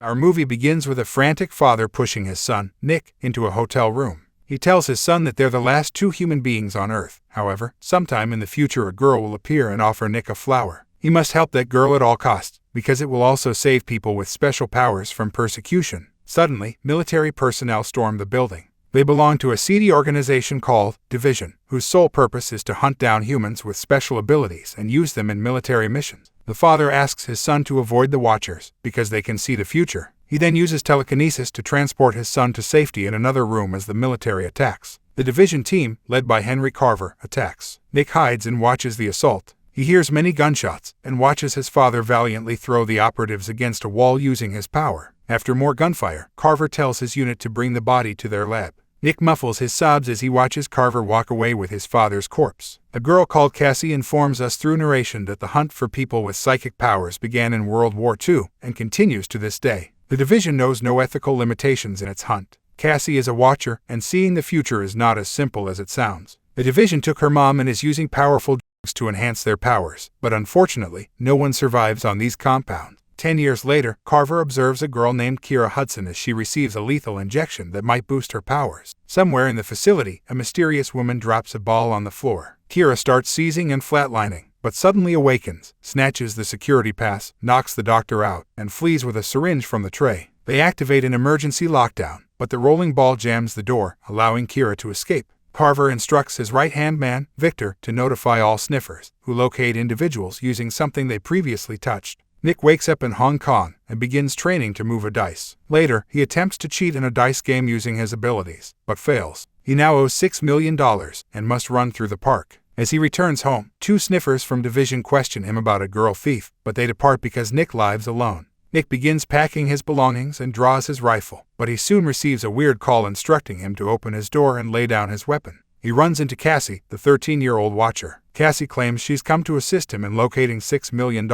Our movie begins with a frantic father pushing his son, Nick, into a hotel room. He tells his son that they're the last two human beings on Earth. However, sometime in the future a girl will appear and offer Nick a flower. He must help that girl at all costs, because it will also save people with special powers from persecution. Suddenly, military personnel storm the building. They belong to a seedy organization called Division, whose sole purpose is to hunt down humans with special abilities and use them in military missions. The father asks his son to avoid the Watchers, because they can see the future. He then uses telekinesis to transport his son to safety in another room as the military attacks. The Division team, led by Henry Carver, attacks. Nick hides and watches the assault. He hears many gunshots and watches his father valiantly throw the operatives against a wall using his power. After more gunfire, Carver tells his unit to bring the body to their lab. Nick muffles his sobs as he watches Carver walk away with his father's corpse. A girl called Cassie informs us through narration that the hunt for people with psychic powers began in World War II and continues to this day. The Division knows no ethical limitations in its hunt. Cassie is a watcher, and seeing the future is not as simple as it sounds. The Division took her mom and is using powerful drugs to enhance their powers, but unfortunately, no one survives on these compounds. 10 years later, Carver observes a girl named Kira Hudson as she receives a lethal injection that might boost her powers. Somewhere in the facility, a mysterious woman drops a ball on the floor. Kira starts seizing and flatlining, but suddenly awakens, snatches the security pass, knocks the doctor out, and flees with a syringe from the tray. They activate an emergency lockdown, but the rolling ball jams the door, allowing Kira to escape. Carver instructs his right-hand man, Victor, to notify all sniffers, who locate individuals using something they previously touched. Nick wakes up in Hong Kong and begins training to move a dice. Later, he attempts to cheat in a dice game using his abilities, but fails. He now owes $6 million and must run through the park. As he returns home, two sniffers from Division question him about a girl thief, but they depart because Nick lives alone. Nick begins packing his belongings and draws his rifle, but he soon receives a weird call instructing him to open his door and lay down his weapon. He runs into Cassie, the 13-year-old watcher. Cassie claims she's come to assist him in locating $6 million.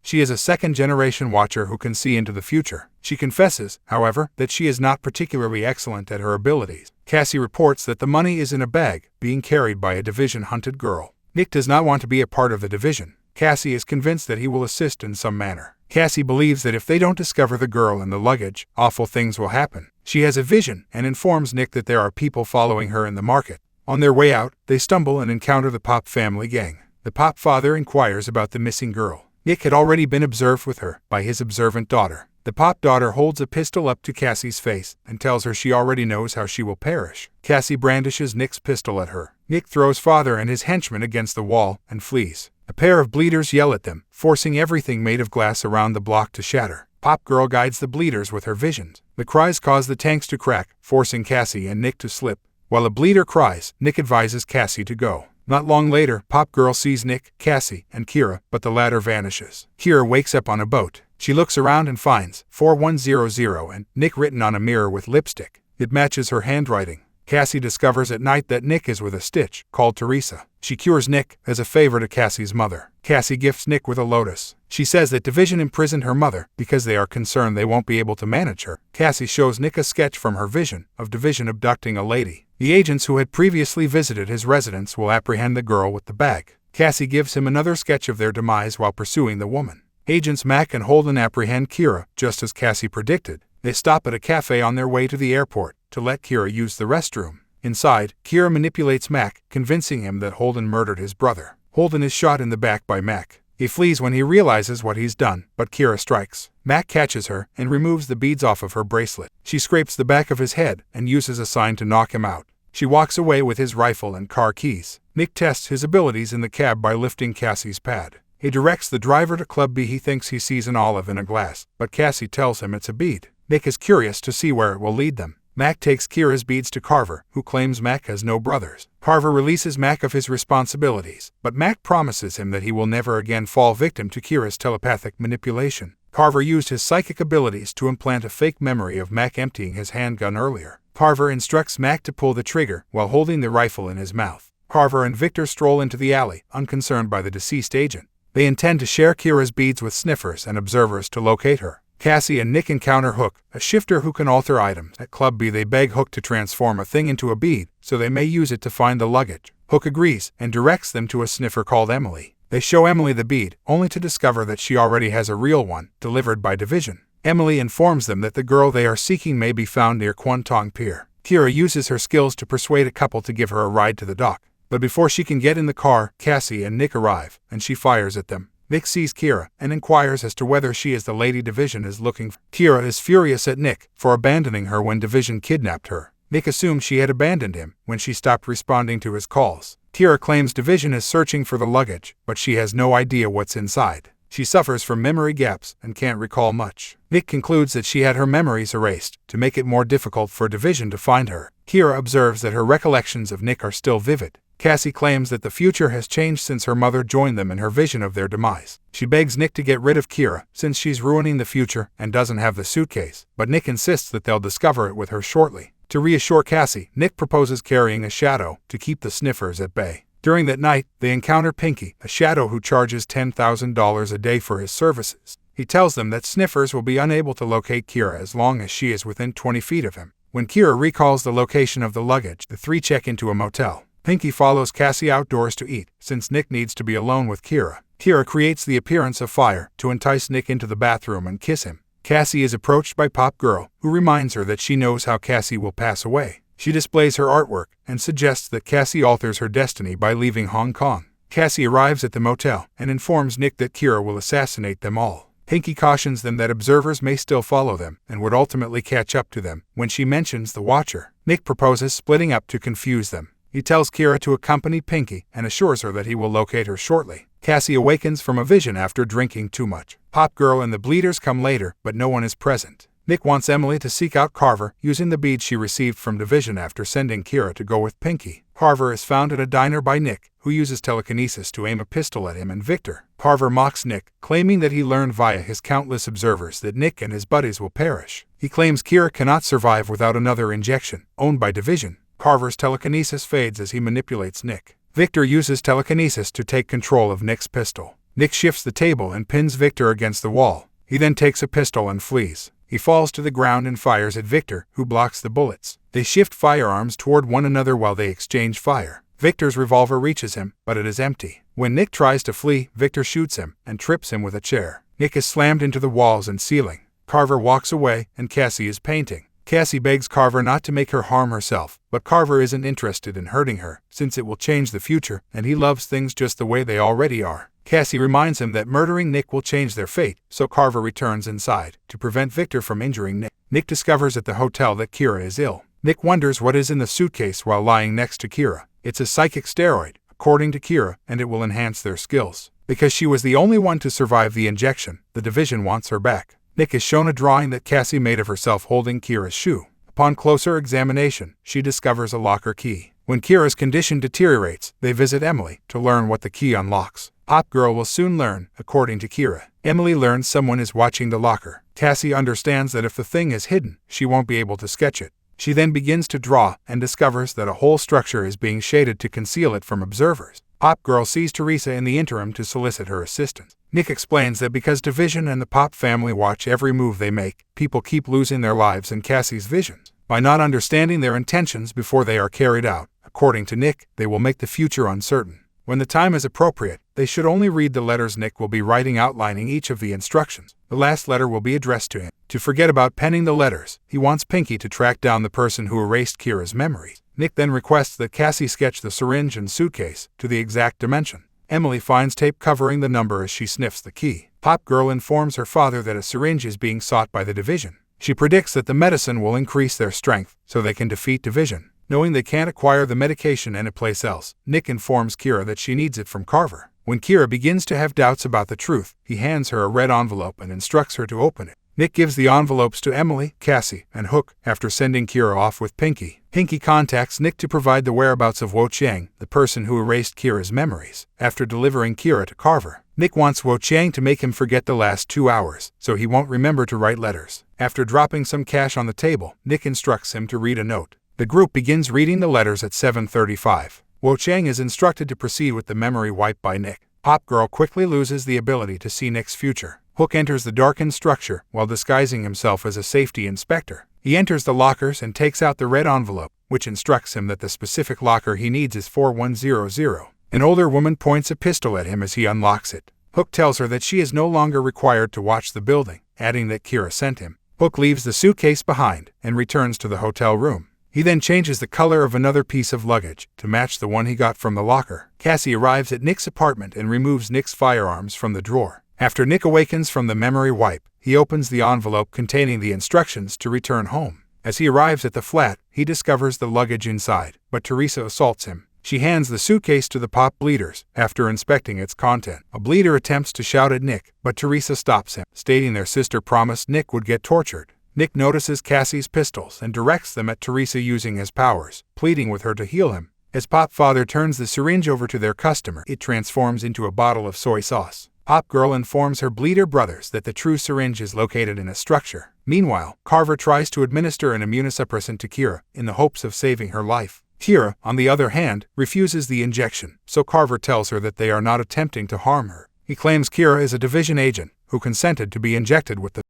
She is a second-generation watcher who can see into the future. She confesses, however, that she is not particularly excellent at her abilities. Cassie reports that the money is in a bag, being carried by a Division-hunted girl. Nick does not want to be a part of the Division. Cassie is convinced that he will assist in some manner. Cassie believes that if they don't discover the girl and the luggage, awful things will happen. She has a vision and informs Nick that there are people following her in the market. On their way out, they stumble and encounter the Pop family gang. The Pop father inquires about the missing girl. Nick had already been observed with her by his observant daughter. The Pop daughter holds a pistol up to Cassie's face and tells her she already knows how she will perish. Cassie brandishes Nick's pistol at her. Nick throws father and his henchmen against the wall and flees. A pair of bleeders yell at them, forcing everything made of glass around the block to shatter. Pop Girl guides the bleeders with her visions. The cries cause the tanks to crack, forcing Cassie and Nick to slip. While a bleeder cries, Nick advises Cassie to go. Not long later, Pop Girl sees Nick, Cassie, and Kira, but the latter vanishes. Kira wakes up on a boat. She looks around and finds 4100 and Nick written on a mirror with lipstick. It matches her handwriting. Cassie discovers at night that Nick is with a Stitch, called Teresa. She cures Nick as a favor to Cassie's mother. Cassie gifts Nick with a lotus. She says that Division imprisoned her mother because they are concerned they won't be able to manage her. Cassie shows Nick a sketch from her vision of Division abducting a lady. The agents who had previously visited his residence will apprehend the girl with the bag. Cassie gives him another sketch of their demise while pursuing the woman. Agents Mac and Holden apprehend Kira, just as Cassie predicted. They stop at a cafe on their way to the airport to let Kira use the restroom. Inside, Kira manipulates Mac, convincing him that Holden murdered his brother. Holden is shot in the back by Mac. He flees when he realizes what he's done, but Kira strikes. Mac catches her and removes the beads off of her bracelet. She scrapes the back of his head and uses a sign to knock him out. She walks away with his rifle and car keys. Nick tests his abilities in the cab by lifting Cassie's pad. He directs the driver to Club B. He thinks he sees an olive in a glass, but Cassie tells him it's a bead. Nick is curious to see where it will lead them. Mac takes Kira's beads to Carver, who claims Mac has no brothers. Carver releases Mac of his responsibilities, but Mac promises him that he will never again fall victim to Kira's telepathic manipulation. Carver used his psychic abilities to implant a fake memory of Mac emptying his handgun earlier. Carver instructs Mac to pull the trigger while holding the rifle in his mouth. Carver and Victor stroll into the alley, unconcerned by the deceased agent. They intend to share Kira's beads with sniffers and observers to locate her. Cassie and Nick encounter Hook, a shifter who can alter items. At Club B, they beg Hook to transform a thing into a bead, so they may use it to find the luggage. Hook agrees and directs them to a sniffer called Emily. They show Emily the bead, only to discover that she already has a real one, delivered by Division. Emily informs them that the girl they are seeking may be found near Kwontong Pier. Kira uses her skills to persuade a couple to give her a ride to the dock. But before she can get in the car, Cassie and Nick arrive, and she fires at them. Nick sees Kira and inquires as to whether she is the lady Division is looking for. Kira is furious at Nick for abandoning her when Division kidnapped her. Nick assumes she had abandoned him when she stopped responding to his calls. Kira claims Division is searching for the luggage, but she has no idea what's inside. She suffers from memory gaps and can't recall much. Nick concludes that she had her memories erased to make it more difficult for Division to find her. Kira observes that her recollections of Nick are still vivid. Cassie claims that the future has changed since her mother joined them in her vision of their demise. She begs Nick to get rid of Kira since she's ruining the future and doesn't have the suitcase, but Nick insists that they'll discover it with her shortly. To reassure Cassie, Nick proposes carrying a shadow to keep the sniffers at bay. During that night, they encounter Pinky, a shadow who charges $10,000 a day for his services. He tells them that sniffers will be unable to locate Kira as long as she is within 20 feet of him. When Kira recalls the location of the luggage, the three check into a motel. Pinky follows Cassie outdoors to eat, since Nick needs to be alone with Kira. Kira creates the appearance of fire to entice Nick into the bathroom and kiss him. Cassie is approached by Pop Girl, who reminds her that she knows how Cassie will pass away. She displays her artwork and suggests that Cassie alters her destiny by leaving Hong Kong. Cassie arrives at the motel and informs Nick that Kira will assassinate them all. Pinky cautions them that observers may still follow them and would ultimately catch up to them when she mentions the Watcher. Nick proposes splitting up to confuse them. He tells Kira to accompany Pinky and assures her that he will locate her shortly. Cassie awakens from a vision after drinking too much. Pop Girl and the Bleeders come later, but no one is present. Nick wants Emily to seek out Carver using the bead she received from Division after sending Kira to go with Pinky. Carver is found at a diner by Nick, who uses telekinesis to aim a pistol at him and Victor. Carver mocks Nick, claiming that he learned via his countless observers that Nick and his buddies will perish. He claims Kira cannot survive without another injection, owned by Division. Carver's telekinesis fades as he manipulates Nick. Victor uses telekinesis to take control of Nick's pistol. Nick shifts the table and pins Victor against the wall. He then takes a pistol and flees. He falls to the ground and fires at Victor, who blocks the bullets. They shift firearms toward one another while they exchange fire. Victor's revolver reaches him, but it is empty. When Nick tries to flee, Victor shoots him and trips him with a chair. Nick is slammed into the walls and ceiling. Carver walks away, and Cassie is painting. Cassie begs Carver not to make her harm herself, but Carver isn't interested in hurting her, since it will change the future, and he loves things just the way they already are. Cassie reminds him that murdering Nick will change their fate, so Carver returns inside to prevent Victor from injuring Nick. Nick discovers at the hotel that Kira is ill. Nick wonders what is in the suitcase while lying next to Kira. It's a psychic steroid, according to Kira, and it will enhance their skills. Because she was the only one to survive the injection, the Division wants her back. Nick is shown a drawing that Cassie made of herself holding Kira's shoe. Upon closer examination, she discovers a locker key. When Kira's condition deteriorates, they visit Emily to learn what the key unlocks. Pop Girl will soon learn, according to Kira. Emily learns someone is watching the locker. Cassie understands that if the thing is hidden, she won't be able to sketch it. She then begins to draw and discovers that a whole structure is being shaded to conceal it from observers. Pop Girl sees Teresa in the interim to solicit her assistance. Nick explains that because Division and the Pop family watch every move they make, people keep losing their lives in Cassie's visions. By not understanding their intentions before they are carried out, according to Nick, they will make the future uncertain. When the time is appropriate, they should only read the letters Nick will be writing outlining each of the instructions. The last letter will be addressed to him. To forget about penning the letters, he wants Pinky to track down the person who erased Kira's memories. Nick then requests that Cassie sketch the syringe and suitcase to the exact dimension. Emily finds tape covering the number as she sniffs the key. Pop Girl informs her father that a syringe is being sought by the Division. She predicts that the medicine will increase their strength so they can defeat Division. Knowing they can't acquire the medication anyplace else, Nick informs Kira that she needs it from Carver. When Kira begins to have doubts about the truth, he hands her a red envelope and instructs her to open it. Nick gives the envelopes to Emily, Cassie, and Hook after sending Kira off with Pinky. Pinky contacts Nick to provide the whereabouts of Wo Chang, the person who erased Kira's memories. After delivering Kira to Carver, Nick wants Wo Chang to make him forget the last 2 hours, so he won't remember to write letters. After dropping some cash on the table, Nick instructs him to read a note. The group begins reading the letters at 7:35. Wo Chang is instructed to proceed with the memory wipe by Nick. Pop Girl quickly loses the ability to see Nick's future. Hook enters the darkened structure while disguising himself as a safety inspector. He enters the lockers and takes out the red envelope, which instructs him that the specific locker he needs is 4100. An older woman points a pistol at him as he unlocks it. Hook tells her that she is no longer required to watch the building, adding that Kira sent him. Hook leaves the suitcase behind and returns to the hotel room. He then changes the color of another piece of luggage to match the one he got from the locker. Cassie arrives at Nick's apartment and removes Nick's firearms from the drawer. After Nick awakens from the memory wipe, he opens the envelope containing the instructions to return home. As he arrives at the flat, he discovers the luggage inside, but Teresa assaults him. She hands the suitcase to the pop bleeders after inspecting its content. A bleeder attempts to shout at Nick, but Teresa stops him, stating their sister promised Nick would get tortured. Nick notices Cassie's pistols and directs them at Teresa using his powers, pleading with her to heal him. As Pop Father turns the syringe over to their customer, it transforms into a bottle of soy sauce. Pop Girl informs her bleeder brothers that the true syringe is located in a structure. Meanwhile, Carver tries to administer an immunosuppressant to Kira in the hopes of saving her life. Kira, on the other hand, refuses the injection, so Carver tells her that they are not attempting to harm her. He claims Kira is a division agent who consented to be injected with the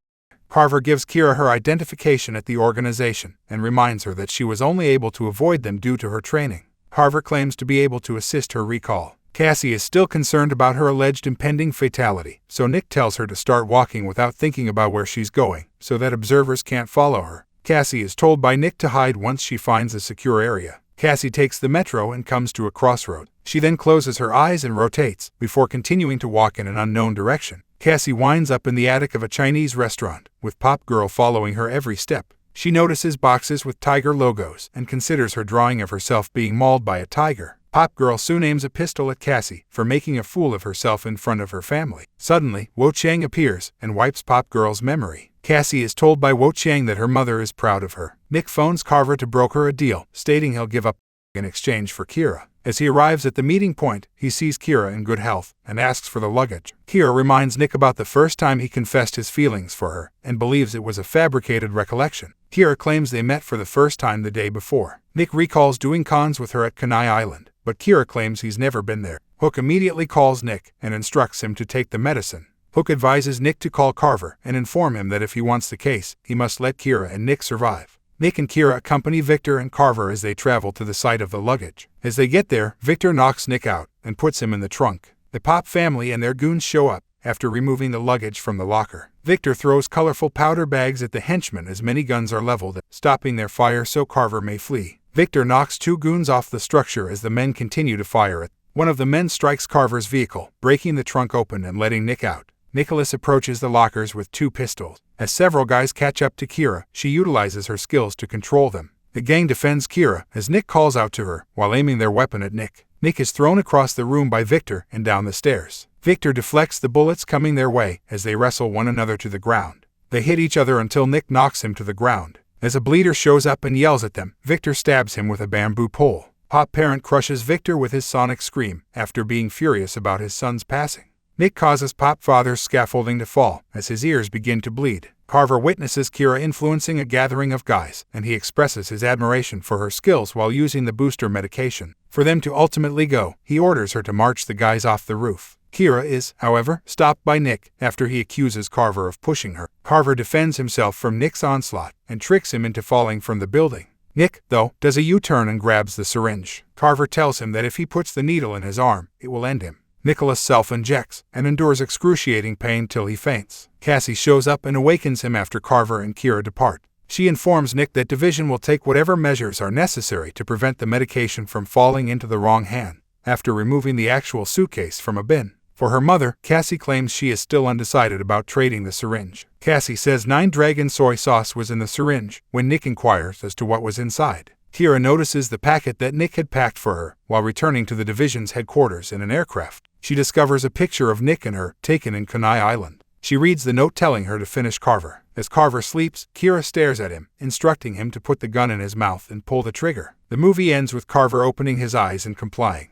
Carver gives Kira her identification at the organization and reminds her that she was only able to avoid them due to her training. Carver claims to be able to assist her recall. Cassie is still concerned about her alleged impending fatality, so Nick tells her to start walking without thinking about where she's going, so that observers can't follow her. Cassie is told by Nick to hide once she finds a secure area. Cassie takes the metro and comes to a crossroad. She then closes her eyes and rotates, before continuing to walk in an unknown direction. Cassie winds up in the attic of a Chinese restaurant, with Pop Girl following her every step. She notices boxes with tiger logos and considers her drawing of herself being mauled by a tiger. Pop Girl soon aims a pistol at Cassie for making a fool of herself in front of her family. Suddenly, Wo Chang appears and wipes Pop Girl's memory. Cassie is told by Wo Chang that her mother is proud of her. Nick phones Carver to broker a deal, stating he'll give up in exchange for Kira. As he arrives at the meeting point, he sees Kira in good health and asks for the luggage. Kira reminds Nick about the first time he confessed his feelings for her and believes it was a fabricated recollection. Kira claims they met for the first time the day before. Nick recalls doing cons with her at Kenai Island, but Kira claims he's never been there. Hook immediately calls Nick and instructs him to take the medicine. Hook advises Nick to call Carver and inform him that if he wants the case, he must let Kira and Nick survive. Nick and Kira accompany Victor and Carver as they travel to the site of the luggage. As they get there, Victor knocks Nick out and puts him in the trunk. The Pop family and their goons show up after removing the luggage from the locker. Victor throws colorful powder bags at the henchmen as many guns are leveled, stopping their fire so Carver may flee. Victor knocks two goons off the structure as the men continue to fire it. One of the men strikes Carver's vehicle, breaking the trunk open and letting Nick out. Nicholas approaches the lockers with two pistols. As several guys catch up to Kira, she utilizes her skills to control them. The gang defends Kira as Nick calls out to her while aiming their weapon at Nick. Nick is thrown across the room by Victor and down the stairs. Victor deflects the bullets coming their way as they wrestle one another to the ground. They hit each other until Nick knocks him to the ground. As a bleeder shows up and yells at them, Victor stabs him with a bamboo pole. Pop Parent crushes Victor with his sonic scream after being furious about his son's passing. Nick causes Pop Father's scaffolding to fall as his ears begin to bleed. Carver witnesses Kira influencing a gathering of guys, and he expresses his admiration for her skills while using the booster medication. For them to ultimately go, he orders her to march the guys off the roof. Kira is, however, stopped by Nick after he accuses Carver of pushing her. Carver defends himself from Nick's onslaught and tricks him into falling from the building. Nick, though, does a U-turn and grabs the syringe. Carver tells him that if he puts the needle in his arm, it will end him. Nicholas self-injects and endures excruciating pain till he faints. Cassie shows up and awakens him after Carver and Kira depart. She informs Nick that Division will take whatever measures are necessary to prevent the medication from falling into the wrong hand, after removing the actual suitcase from a bin. For her mother, Cassie claims she is still undecided about trading the syringe. Cassie says 9 Dragon soy sauce was in the syringe when Nick inquires as to what was inside. Kira notices the packet that Nick had packed for her while returning to the Division's headquarters in an aircraft. She discovers a picture of Nick and her, taken in Kenai Island. She reads the note telling her to finish Carver. As Carver sleeps, Kira stares at him, instructing him to put the gun in his mouth and pull the trigger. The movie ends with Carver opening his eyes and complying.